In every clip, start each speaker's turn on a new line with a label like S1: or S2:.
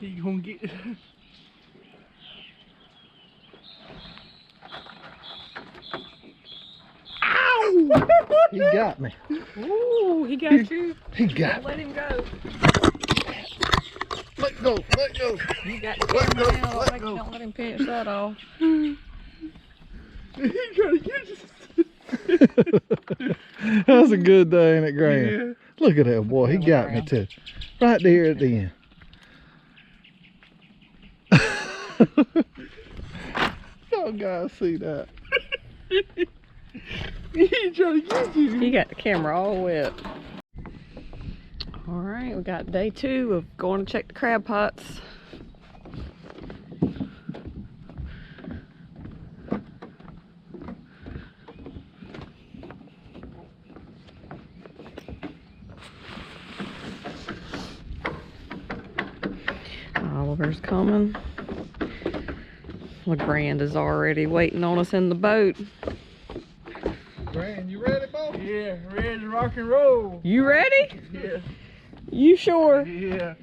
S1: He gonna get.
S2: Ow! He got me.
S3: Ooh, he got you.
S2: He got
S3: Don't let him go.
S2: Let go, let go.
S3: You got the
S2: Let
S3: camera
S2: go,
S3: now.
S2: let go.
S3: Don't let him pinch that off.
S1: He trying to get you.
S2: That's a good day, ain't it, Graham?
S1: Yeah.
S2: Look at that boy. He got me too. Right there at the end. Y'all guys see that?
S1: He trying to get you.
S3: He got the camera all wet. All right, we got day 2 of going to check the crab pots. Oliver's coming. LeGrand is already waiting on us in the boat.
S2: Graham, you ready, boy?
S1: Yeah, ready to rock and roll.
S3: You ready?
S1: Yeah.
S3: You sure?
S1: Yeah.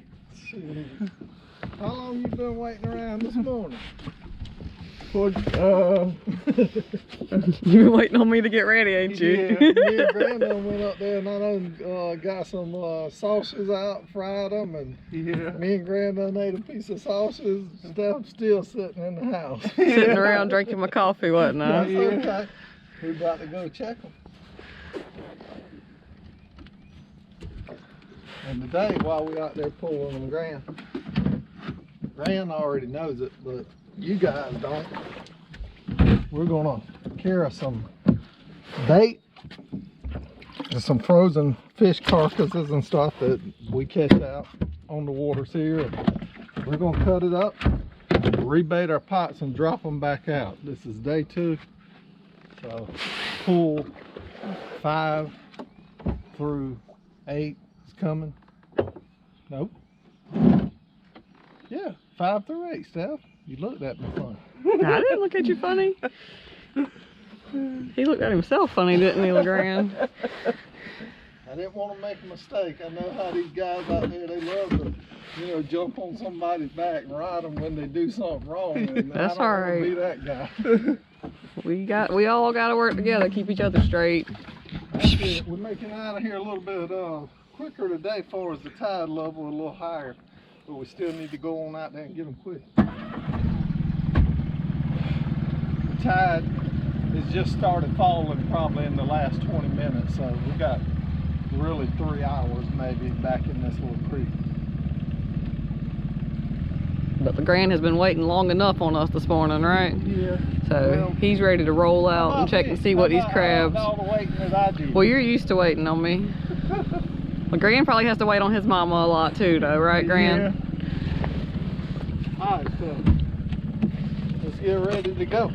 S2: How long you been waiting around this morning?
S1: You've
S3: You've been waiting on me to get ready, ain't you?
S1: Yeah.
S2: Me and Grandma went up there and I done got some sausages out, fried them, and
S1: Yeah.
S2: me and Grandma ate a piece of sausage. Steph's still sitting in the house.
S3: Sitting around drinking my coffee, wasn't I?
S2: That's okay. We're about to go check them. And today, while we out there pulling them, Gran already knows it, but you guys don't. We're gonna carry some bait and some frozen fish carcasses and stuff that we catch out on the waters here. We're gonna cut it up, rebait our pots, and drop them back out. This is day 2. So pool 5 through 8 is coming. Nope. Yeah, 5 through 8, Steph. You looked at me funny.
S3: I didn't look at you funny. He looked at himself funny, didn't he, LeGrand?
S2: I didn't want to make a mistake. I know how these guys out there, they love to, jump on somebody's back and ride them when they do something wrong. And
S3: That's
S2: I don't
S3: all
S2: want to
S3: right.
S2: be that guy.
S3: We all got to work together, keep each other straight.
S2: Actually, we're making out of here a little bit quicker today as far as the tide level, a little higher. But we still need to go on out there and get them quick. The tide has just started falling probably in the last 20 minutes, so we got really 3 hours maybe back in this little creek.
S3: But LeGrand has been waiting long enough on us this morning, right?
S2: Yeah.
S3: So he's ready to roll out and check and see what these crabs.
S2: All the waiting that I do.
S3: Well, you're used to waiting on me. LeGrand probably has to wait on his mama a lot too, though, right, Gran?
S2: Yeah. All right, so let's get ready to go.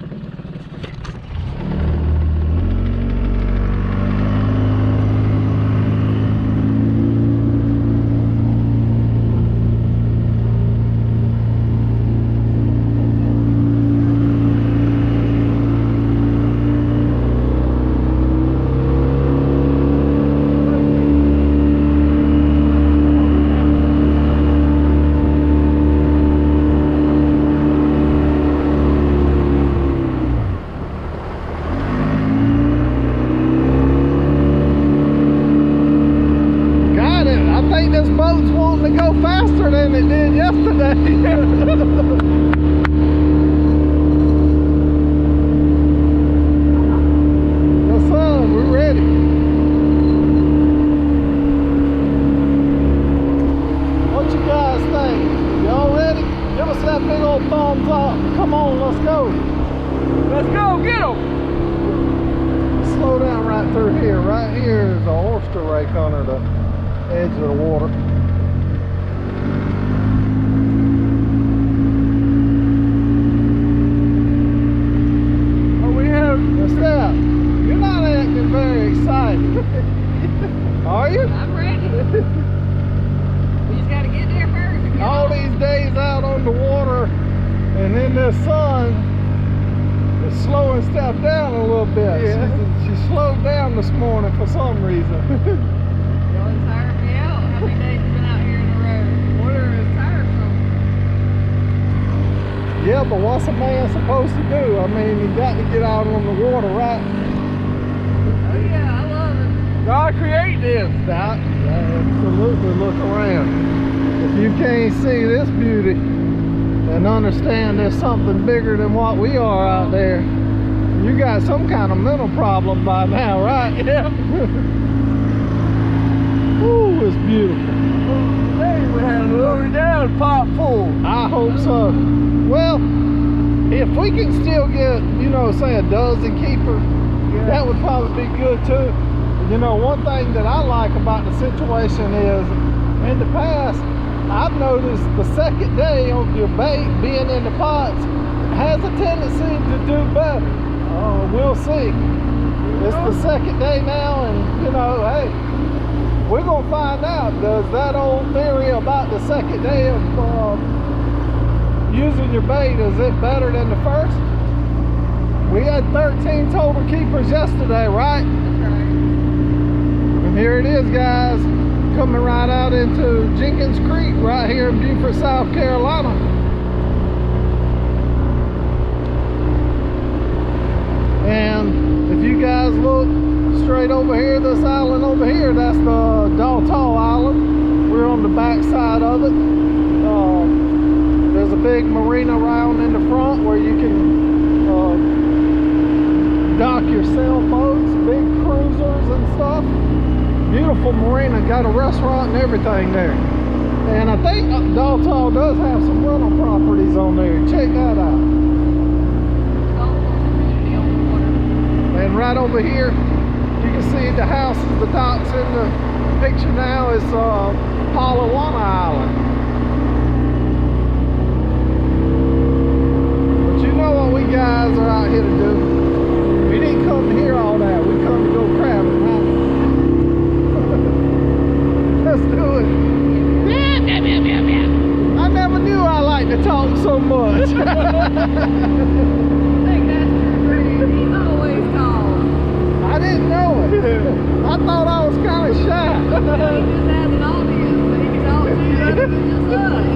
S2: Yeah, but what's a man supposed to do? I mean, you got to get out on the water, right?
S3: Oh yeah, I love it.
S1: God created this.
S2: Absolutely, look around. If you can't see this beauty and understand there's something bigger than what we are out there, you got some kind of mental problem by now, right?
S1: Yeah.
S2: Ooh, it's beautiful.
S1: Hey, we had a lower down pot full.
S2: I hope so. Well, if we can still get, you know, say a dozen keeper, that would probably be good too. You know, one thing that I like about the situation is, in the past, I've noticed the second day of your bait being in the pots has a tendency to do better. We'll see. It's the second day now, and you know, hey, we're gonna find out. Does that old theory about the second day of using your bait, is it better than the first? We had 13 total keepers yesterday, right?
S3: That's right.
S2: And here it is, guys, coming right out into Jenkins Creek right here in Beaufort, South Carolina. And if you guys look straight over here, this island over here, that's the Dolphin Island. We're on the back side of it. There's a big marina around in the front where you can dock your sailboats, big cruisers and stuff. Beautiful marina, got a restaurant and everything there. And I think Dolphin does have some rental properties on there. Check that out. And right over here, you can see the houses, the docks in the picture now is Palawana Island. But you know what we guys are out here to do. We didn't come to hear all that. We come to go crabbing, huh? Let's do it. I never knew I liked to talk so much.
S3: I think that's true. He's always tall.
S2: I didn't know it. I thought I was kind of shy.
S3: He just has an audience that he can talk to other than just us.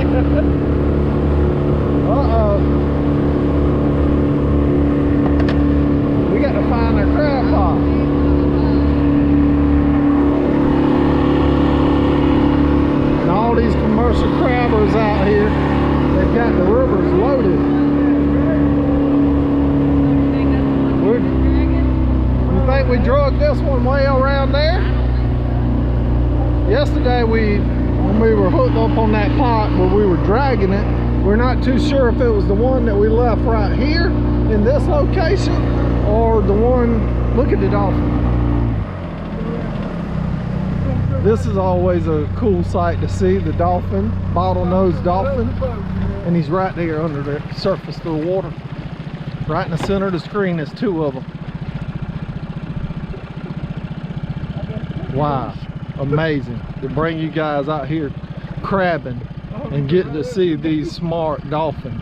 S2: Uh-oh. We got to find our crab pot. And all these commercial crabbers out here, they've got the rivers loaded. You think we drug this one way around there? Yesterday when we were hooked up on that pot where we were dragging it, we're not too sure if it was the one that we left right here in this location or the one, look at the dolphin. This is always a cool sight to see, the dolphin, bottlenose dolphin. And he's right there under the surface of the water. Right in the center of the screen, there's two of them. Wow, amazing to bring you guys out here crabbing and get to see these smart dolphins.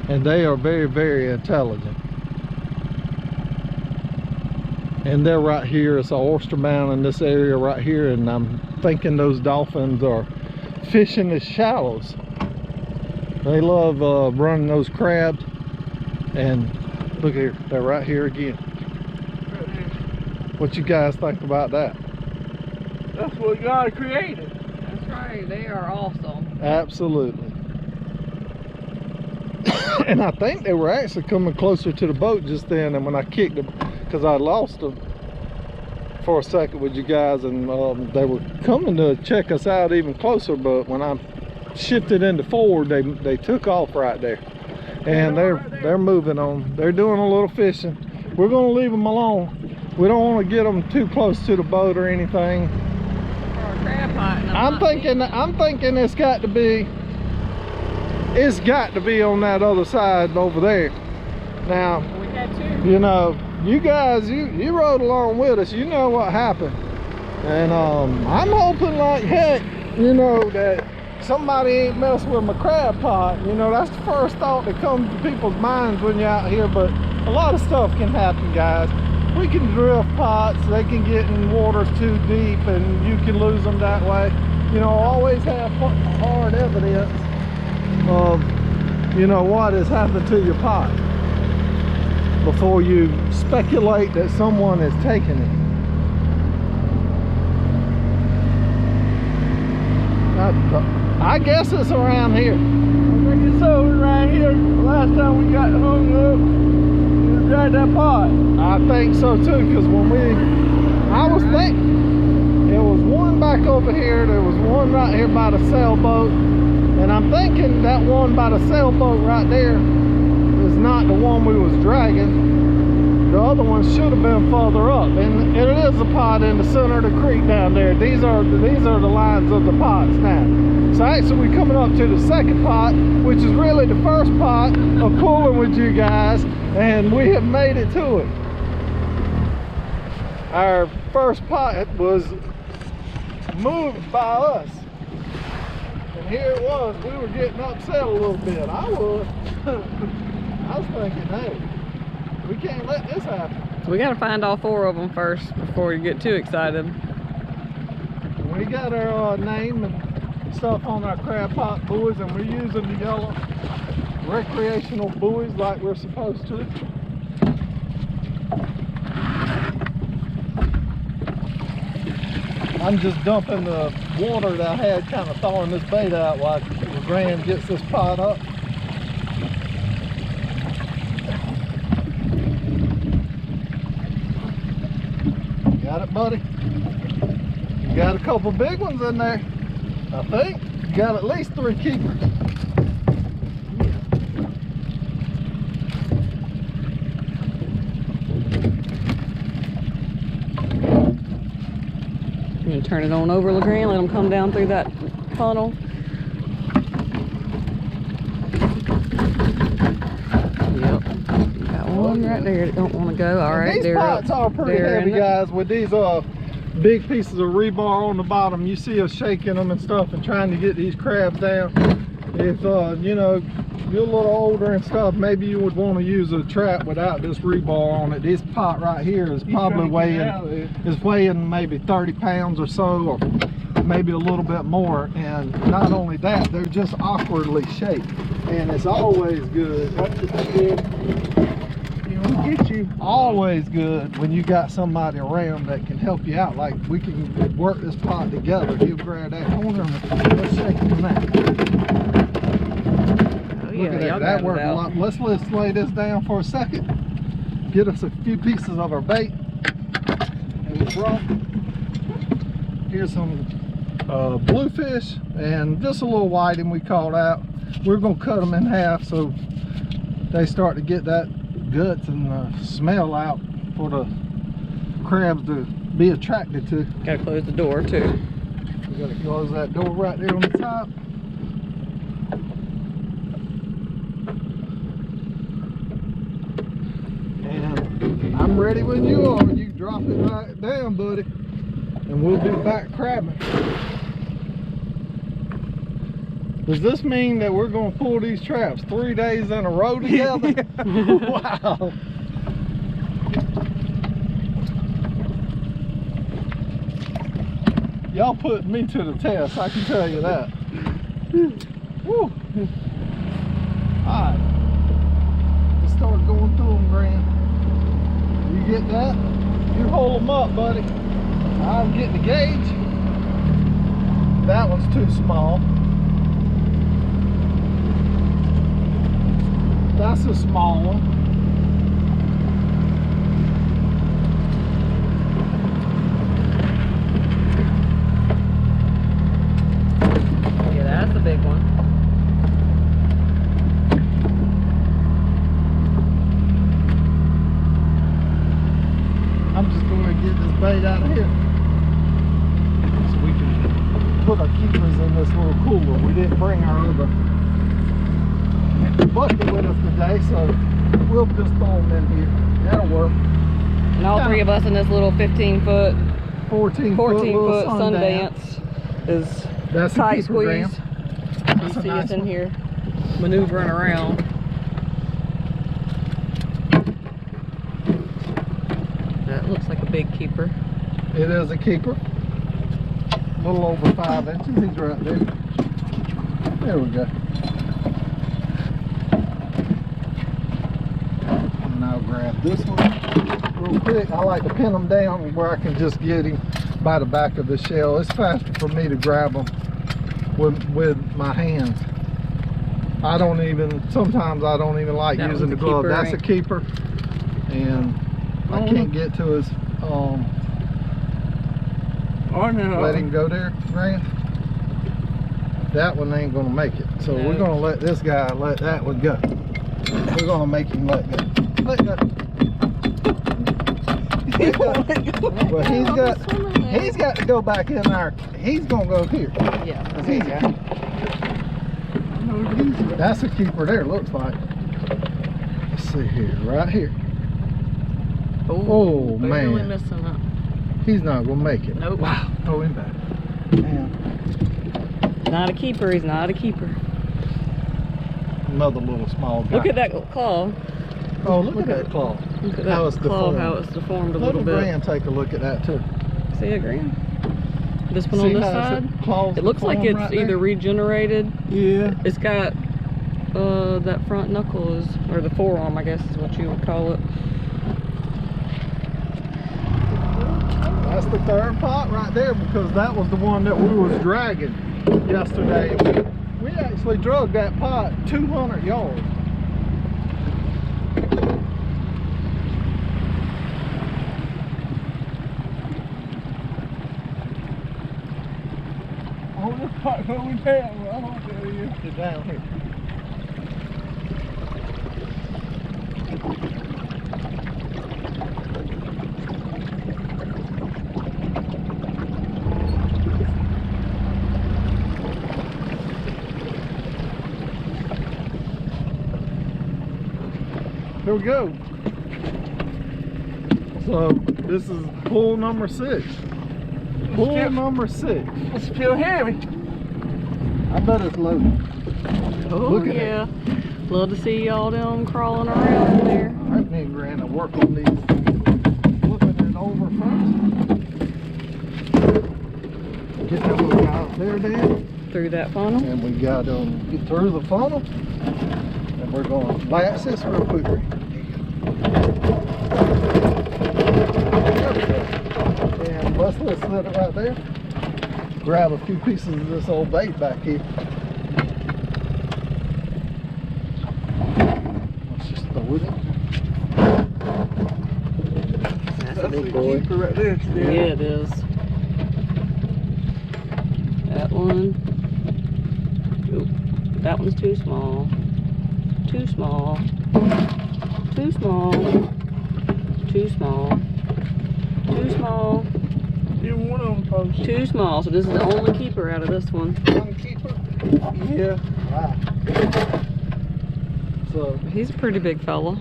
S2: And they are very, very intelligent. And they're right here. It's an oyster mound in this area right here, and I'm thinking those dolphins are fishing the shallows. They love running those crabs. And look here, they're right here again. What you guys think about that?
S1: That's what God created.
S3: That's right, they are awesome.
S2: Absolutely. And I think they were actually coming closer to the boat just then, and when I kicked them, because I lost them for a second with you guys, and they were coming to check us out even closer, but when I shifted into forward, they took off right there. And they're moving on. They're doing a little fishing. We're gonna leave them alone. We don't want to get them too close to the boat or anything. I'm thinking it's got to be on that other side over there. Now,
S3: We had two.
S2: you know, you guys, you rode along with us. You know what happened. And I'm hoping like heck, you know, that somebody ain't messing with my crab pot. You know, that's the first thought that comes to people's minds when you're out here. But a lot of stuff can happen, guys. We can drift pots, they can get in waters too deep and you can lose them that way. You know, always have hard evidence of you know what has happened to your pot before you speculate that someone is taking it. I guess it's around here.
S1: I think it's over right here. Last time we got hung up, we dragged that pot.
S2: I think so too, because I was thinking there was one back over here, there was one right here by the sailboat, and I'm thinking that one by the sailboat right there is not the one we was dragging. The other one should have been further up, and it is a pot in the center of the creek down there. These are the lines of the pots now. So actually we're coming up to the second pot, which is really the first pot of pulling with you guys, and we have made it to it. Our first pot was moved by us, and here it was. We were getting upset a little bit. I was. I was thinking, hey, we can't let this happen.
S3: We gotta find all 4 of them first before you get too excited.
S2: We got our name and stuff on our crab pot buoys, and we're using the yellow recreational buoys like we're supposed to. I'm just dumping the water that I had kind of thawing this bait out while Graham gets this pot up. Got it, buddy? You got a couple big ones in there, I think. You got at least 3 keepers.
S3: You gonna turn it on over, LeGrand? Let them come down through that funnel. Yep. Got one right there that don't want to go. All right,
S2: these pots are pretty heavy, guys. With these big pieces of rebar on the bottom, you see us shaking them and stuff and trying to get these crabs down. If you know, you're a little older and stuff, maybe you would want to use a trap without this rebar on it. This pot right here is probably weighing maybe 30 pounds or so, or maybe a little bit more. And not only that, they're just awkwardly shaped, and it's always good.
S1: Get you.
S2: Always good when you got somebody around that can help you out. Like, we can work this pot together. He'll grab that corner and let's shake him that.
S3: Oh,
S2: Look at that. That worked a lot. Let's lay this down for a second. Get us a few pieces of our bait and we brought. Here's some bluefish and just a little whiting we caught out. We're gonna cut them in half so they start to get that guts and smell out for the crabs to be attracted to.
S3: Gotta close the door too.
S2: We gotta close that door right there on the top. And I'm ready when you are. You drop it right down, buddy, and we'll be back crabbing. Does this mean that we're going to pull these traps 3 days in a row together? Wow. Y'all put me to the test, I can tell you that. Woo. Alright. Just start going through them, Graham. You get that? You hold them up, buddy. I'm getting the gauge. That one's too small. That's a small one.
S3: Yeah, that's the big one.
S2: I'm just going to get this bait out of here so we can put our keepers in this little cooler. We didn't bring our other bucket with us today, so we'll just throw them in here. That'll work.
S3: And all 3 of us in this little 15-foot,
S2: 14-foot
S3: Sundance is
S2: that's
S3: tight
S2: a
S3: squeeze. You see us in here maneuvering around. That looks like a big keeper.
S2: It is a keeper. A little over 5 inches. He's right there. There we go. I'll grab this one real quick. I like to pin them down where I can just get him by the back of the shell. It's faster for me to grab them with my hands. Sometimes I don't even like using the glove. That's a keeper, and I can't get to his, let him go there, Grant. That one ain't gonna make it. So we're gonna let this guy let that one go. We're gonna make him let go. Let go. Well, he's got to go back in there. He's gonna go here.
S3: Yeah.
S2: That's a keeper there, looks like. Let's see here, right here. Oh man.
S3: Really missing it.
S2: He's not gonna make it.
S3: Nope.
S2: Wow. Throw him back. Damn.
S3: Not a keeper, he's not a keeper.
S2: Another little small guy.
S3: Look at that claw.
S2: Oh, look at that claw.
S3: Look at
S2: How
S3: that
S2: it's
S3: claw,
S2: deformed.
S3: how it's deformed a
S2: Let
S3: little
S2: the
S3: bit.
S2: Grand take a look at that too.
S3: See it, Graham? This one
S2: See
S3: on this
S2: how
S3: side?
S2: claws
S3: It looks like
S2: deformed
S3: it's
S2: right
S3: either
S2: there?
S3: regenerated.
S2: Yeah.
S3: It's got that front knuckle is, or the forearm, I guess is what you would call it.
S2: That's the third pot right there, because that was the one that we was dragging yesterday. We actually drug that pot 200 yards.
S1: Oh, this pot going down. I don't tell you.
S2: Get down here. Here we go. So this is pull number 6. Pull number 6.
S1: It's still heavy.
S2: I bet it's loaded.
S3: Oh,
S2: Look at
S3: yeah. Love to see all them crawling around in there.
S2: All right, me and Grant will work on these. Flipping it over first. Get that little guy out there, Dan.
S3: Through that funnel.
S2: And we got to get through the funnel. And we're going to blast this real quick. And let's set it right there. Grab a few pieces of this old bait back here. Let's just throw it in.
S3: That's a big boy.
S1: Keeper right there. Still.
S3: Yeah, it is. That one. Oop. That one's too small. Too small. Too small. Too small. Too small.
S1: Even one of them posts.
S3: Too small. So this is the only keeper out of this one.
S2: One keeper.
S1: Yeah.
S2: Wow. So
S3: He's a pretty big fella.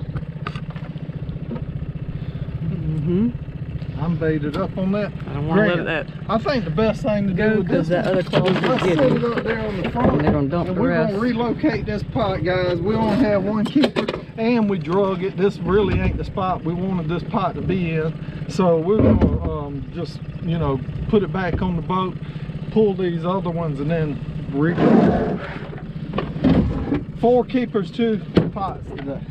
S2: I'm baited up on that.
S3: I don't want to let that
S2: I think the best thing to
S3: go
S2: do with
S3: because
S2: this
S3: that other claw's
S2: is let's
S3: just
S2: set
S3: getting
S2: it up there on the front.
S3: And they're gonna dump
S2: and
S3: the
S2: we're
S3: rest.
S2: gonna relocate this pot, guys. We only have one keeper and we drug it. This really ain't the spot we wanted this pot to be in. So we're gonna just, you know, put it back on the boat, pull these other ones, and then redraw. 4 keepers, 2 pots today.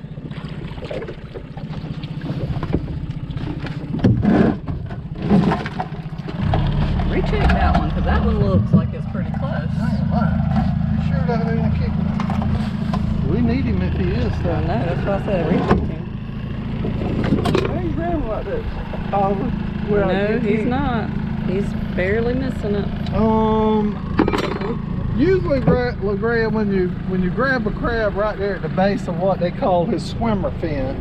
S3: Recheck that one because that one looks like it's pretty close.
S2: You sure that ain't a keeper? We need him if he is.
S3: I know, that's what I said. Recheck him.
S1: How you grab him like that? Well,
S3: No, he's not. He's barely missing it.
S2: Usually, LeGrand, when you grab a crab right there at the base of what they call his swimmer fin,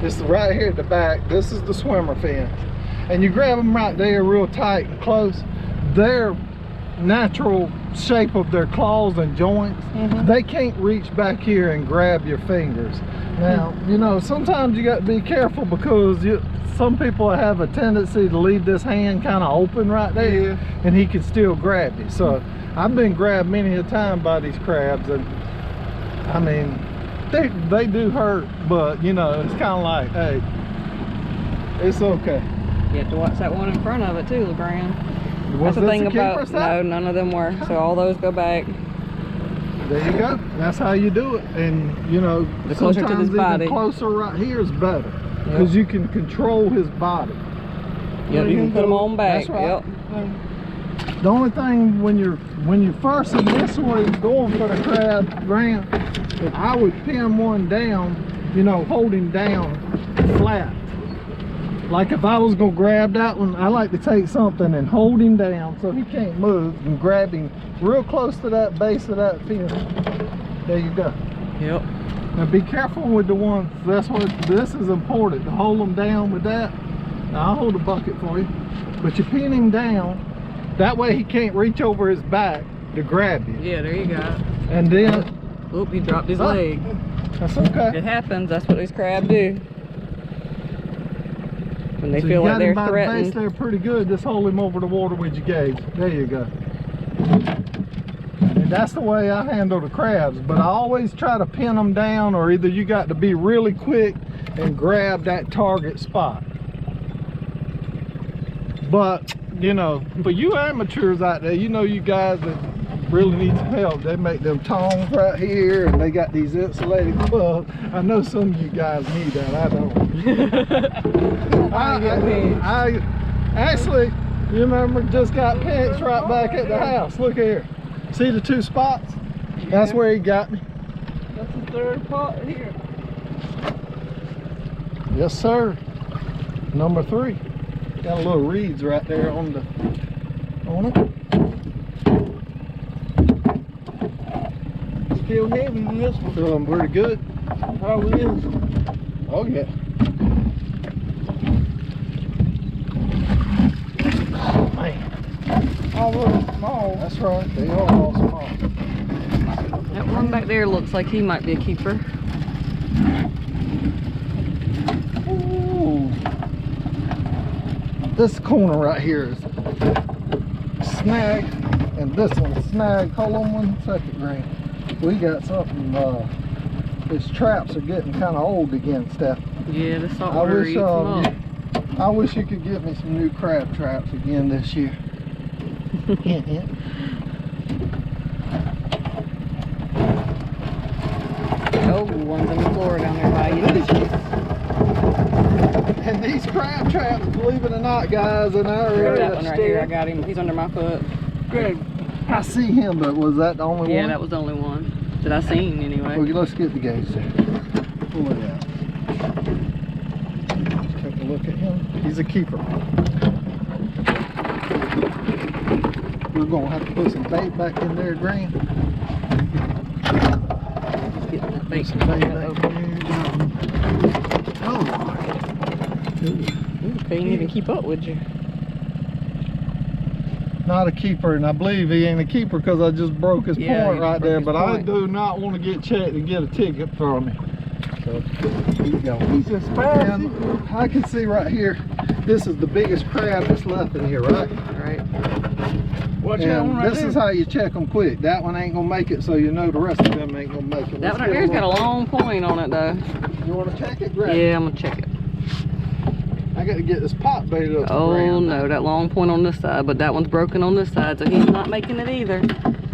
S2: it's right here at the back. This is the swimmer fin, and you grab them right there, real tight and close. Their natural shape of their claws and joints, they can't reach back here and grab your fingers. Now, you know, sometimes you got to be careful because some people have a tendency to leave this hand kind of open right there, and he can still grab you. So I've been grabbed many a time by these crabs, and I mean, they do hurt, but you know, it's kind of like, hey, it's okay.
S3: You have to watch that one in front of it too, LeGrand.
S2: Was
S3: That's the
S2: this
S3: thing
S2: a keeper
S3: about,
S2: set?
S3: no, none of them were. So all those go back.
S2: There you go. That's how you do it. And you know,
S3: The closer to
S2: sometimes
S3: his body.
S2: even closer right here is better because you can control his body.
S3: Yep, you can put him on back.
S2: That's right.
S3: Yep.
S2: The only thing when you're first initially going for the crab, Grant, I would pin one down, you know, hold him down flat. Like if I was gonna grab that one, I like to take something and hold him down so he can't move and grab him real close to that base of that fin. There you go.
S3: Yep.
S2: Now be careful with the ones, this is important, to hold them down with that. Now I'll hold a bucket for you. But you pin him down, that way he can't reach over his back to grab you.
S3: Yeah, there you go.
S2: And then,
S3: Oop, he dropped his leg.
S2: that's okay.
S3: It happens, that's what these crabs do. When they
S2: So
S3: feel
S2: you
S3: like
S2: got him
S3: they're
S2: by the base
S3: threatened.
S2: there pretty good, just hold him over the water with your gauge. There you go. And that's the way I handle the crabs, but I always try to pin them down, or either you got to be really quick and grab that target spot. But you know, for you amateurs out there, you know, you guys that really need some help, they make them tongs right here and they got these insulated gloves. I know some of you guys need that. I don't. I actually, you remember, just got pinched right back at the house. Look here, see the two spots? That's where he got me.
S1: That's the third pot here.
S2: Yes sir, number 3. Got a little reeds right there on it.
S1: Still heavy in this one.
S2: Feeling pretty good.
S1: How it is.
S2: Oh yeah. Man,
S1: All little small.
S2: that's right. They are all small.
S3: That one back there looks like he might be a keeper.
S2: Ooh. This corner right here is snag, and this one's snag. Hold on 1 second, Grant. We got something. His traps are getting kind of old again, Steph.
S3: Yeah, the saltwater eats them up.
S2: I wish you could get me some new crab traps again this year. Hint, hint.
S3: Oh, one's on the floor down there by you.
S2: And these crab traps, believe it or not, guys, in our
S3: Grab
S2: area,
S3: that one right here. I got him. He's under my foot.
S1: Good.
S2: I see him, but was that the only one?
S3: Yeah, that was the only one that I seen anyway.
S2: Well, let's get the gauge there. Pull it out. Let's take a look at him. He's a keeper. We're gonna have to put some bait back in there, Grant.
S3: Just get that bait.
S2: Some bait back in there. Oh,
S3: Ooh, couldn't even keep up with you.
S2: not a keeper, and I believe he ain't a keeper because I just broke his point right there. But I do not want to get checked and get a ticket from him. So he's going. He's just fast. I can see right here. This is the biggest crab that's left in here, right?
S3: Right.
S1: Watch that one right
S2: this
S1: there.
S2: is how you check them quick. That one ain't gonna make it, so you know the rest of them ain't gonna make it.
S3: That one right there's got a long point on it though.
S2: You want to check it, Greg?
S3: Yeah, I'm gonna check it.
S2: I got to get this pot baited up.
S3: Oh no, that long point on this side, but that one's broken on this side, so he's not making it either.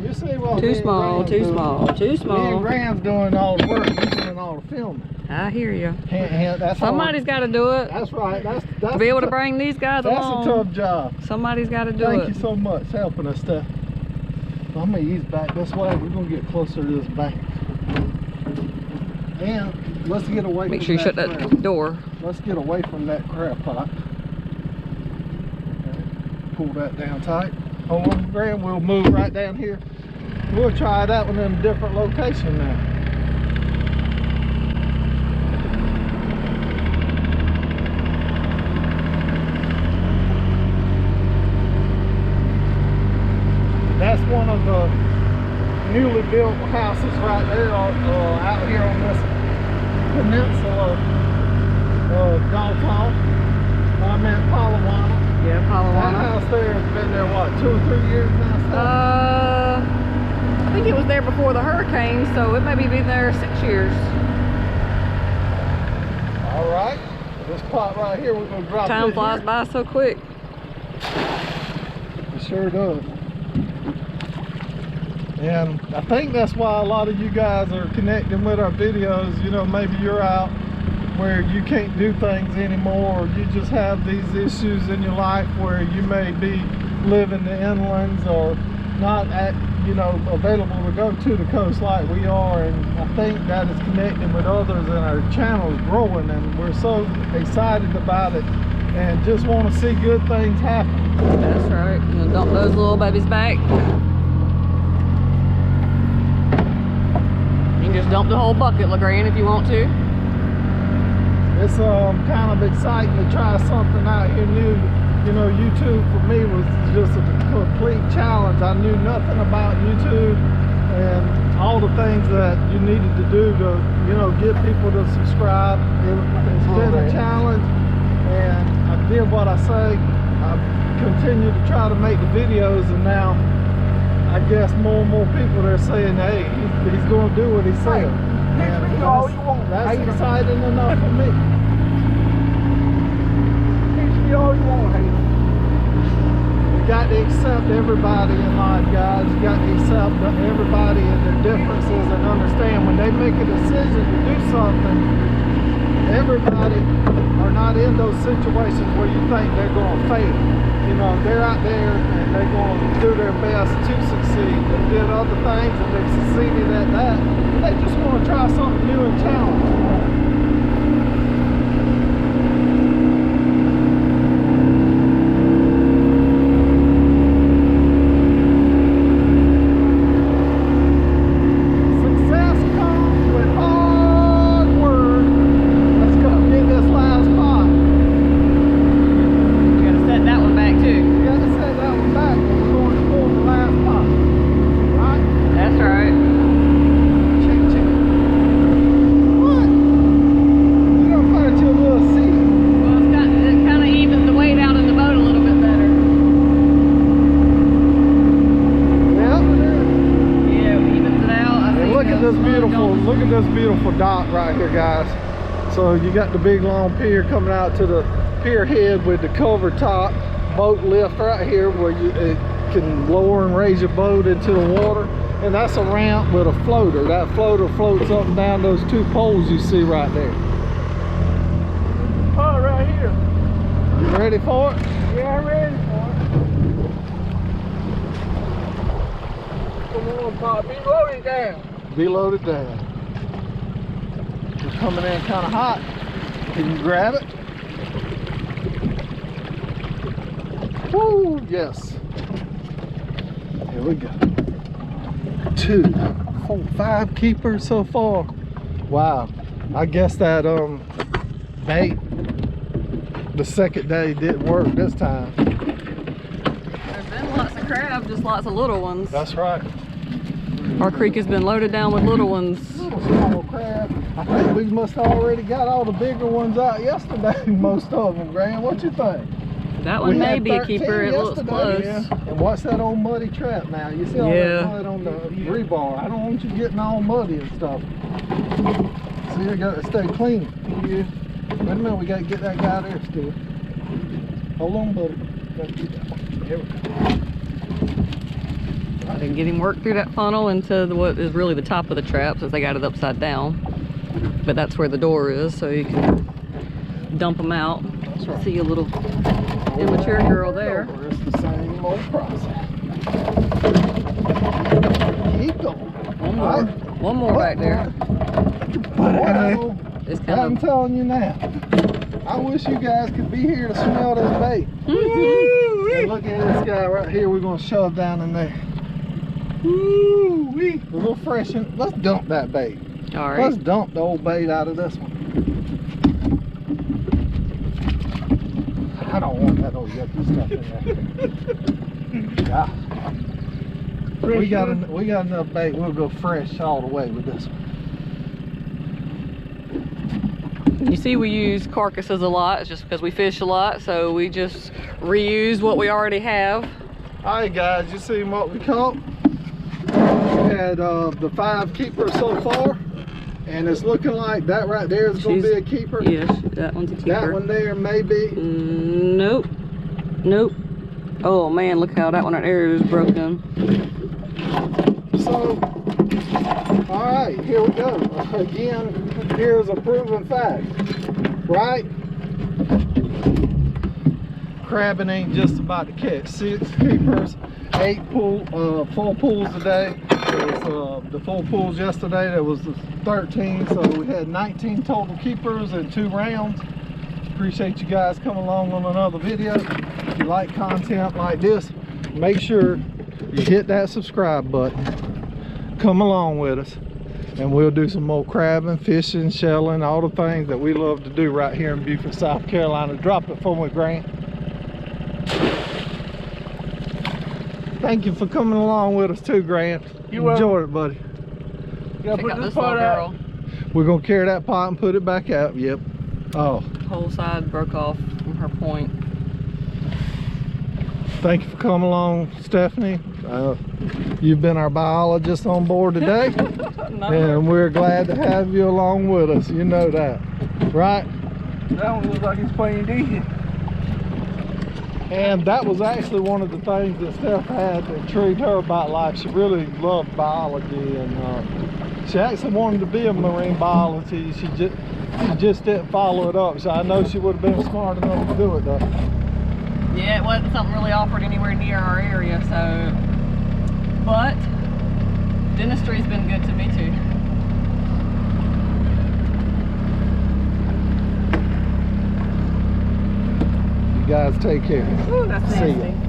S2: You see what
S3: Too small, too small, too
S2: Me and
S3: small.
S2: Graham's doing all the work, he's doing all the filming.
S3: I hear you.
S2: That's
S3: Somebody's got to do it.
S2: That's right. That's
S3: To be able to bring these guys along.
S2: That's a tough job.
S3: Somebody's got to do
S2: Thank
S3: it.
S2: you so much for helping us, Steph. I'm gonna ease back this way. We're gonna get closer to this bank. And let's get away.
S3: Make
S2: from
S3: sure you shut that
S2: crab.
S3: door.
S2: Let's get away from that crab pot. Okay. Pull that down tight. Hold on, Graham. We'll move right down here. We'll try that one in a different location now. That's one of the newly built houses right there out here on this peninsula of Dolphin. I meant Palawana.
S3: Yeah,
S2: That
S3: Palawana.
S2: house there has been there, what, 2 or 3 years now?
S3: I think it was there before the hurricane, so it maybe been there 6 years.
S2: All right. This pot right here, we're going to drop
S3: Time
S2: it
S3: flies
S2: here.
S3: by so quick.
S2: It sure does. And I think that's why a lot of you guys are connecting with our videos. You know, maybe you're out where you can't do things anymore, or you just have these issues in your life where you may be living the inlands or not you know, available to go to the coast like we are. And I think that is connecting with others, and our channel is growing, and we're so excited about it and just want to see good things happen.
S3: That's right. You gonna dump those little babies back? You can just dump the whole bucket, LeGrand, if you want to.
S2: It's kind of exciting to try something out here new. You know, YouTube for me was just a complete challenge. I knew nothing about YouTube and all the things that you needed to do to, you know, get people to subscribe. It's been a challenge, and I did what I say. I continue to try to make the videos, and now I guess more and more people are saying, hey, he's going to do what he said. And that's exciting enough for me.
S1: Teach me all you want, Hayden.
S2: You got to accept everybody in life, guys. You got to accept everybody and their differences, and understand when they make a decision to do something, everybody are not in those situations where you think they're going to fail. You know, they're out there and they're going to do their best to succeed. They did other things and they've succeeded at that. They just want to try something new and challenge. Dock right here, guys. So you got the big long pier coming out to the pier head with the cover top boat lift right here, where it can lower and raise your boat into the water. And that's a ramp with a floater. That floater floats up and down those two poles you see right there.
S1: Oh, right here.
S2: You ready for it?
S1: Yeah, I'm ready for it. Come on, Pop. Be loaded down.
S2: Be loaded down. It's coming in kind of hot. Can you grab it? Woo, yes. Here we go. 2, 4, 5 keepers so far. Wow. I guess that bait the second day didn't work this time.
S3: There's been lots of crab, just lots of little ones.
S2: That's right.
S3: Our creek has been loaded down with little ones.
S2: Small crab. I think we must have already got all the bigger ones out yesterday, most of them, Graham. What you think?
S3: That one may be a keeper. It looks close.
S2: Yeah. And what's that old muddy trap now? You see all that mud on the rebar. I don't want you getting all muddy and stuff. So you got to stay clean. Yeah. Wait a minute, we got to get that guy there still. Hold on, buddy. Got to get that one. Here we go.
S3: I can get him worked through that funnel into what is really the top of the trap, since they got it upside down. But that's where the door is, so you can dump them out. Right. See a little immature girl there.
S2: It's the same old process. Keep going.
S3: One more. Right. One more back there.
S2: Wow.
S3: It's kind
S2: I'm telling you now. I wish you guys could be here to smell this bait. And look at this guy right here. We're gonna shove down in there. Woo-wee. A little fresh. Let's dump that bait.
S3: All right.
S2: Let's dump the old bait out of this one. I don't want that old yucky stuff in there. Yeah. We got enough bait. We'll go fresh all the way with this one.
S3: You see, we use carcasses a lot. It's just because we fish a lot, so we just reuse what we already have.
S2: All right, guys, you see what we caught? We had the 5 keepers so far, and it's looking like that right there is going to be a keeper.
S3: Yes, that one's a keeper.
S2: That one there maybe.
S3: Nope. Nope. Oh man, look how that one right there is broken.
S2: So, all right, here we go. Again, here's a proven fact, right? Crabbing ain't just about to catch. 6 keepers, 8 full pools a day. It was the full pools yesterday. There was 13, so we had 19 total keepers in 2 rounds. Appreciate you guys coming along on another video. If you like content like this, make sure you hit that subscribe button. Come along with us, and we'll do some more crabbing, fishing, shelling, all the things that we love to do right here in Beaufort, South Carolina. Drop it for me, Grant. Thank you for coming along with us too, Grant. Enjoy it, buddy.
S3: Check out this little girl.
S2: We're gonna carry that pot and put it back out. Yep. Oh.
S3: Whole side broke off from her point.
S2: Thank you for coming along, Stephanie. You've been our biologist on board today. And we're glad to have you along with us. You know that, right?
S1: That one looks like he's playing decent.
S2: And that was actually one of the things that Steph had that intrigued her about life. She really loved biology, and she actually wanted to be a marine biologist. She just didn't follow it up. So I know she would have been smart enough to do it though.
S3: Yeah, it wasn't something really offered anywhere near our area, so. But dentistry's been good to me too.
S2: You guys take care.
S3: Ooh, that's
S2: See
S3: nasty.
S2: ya.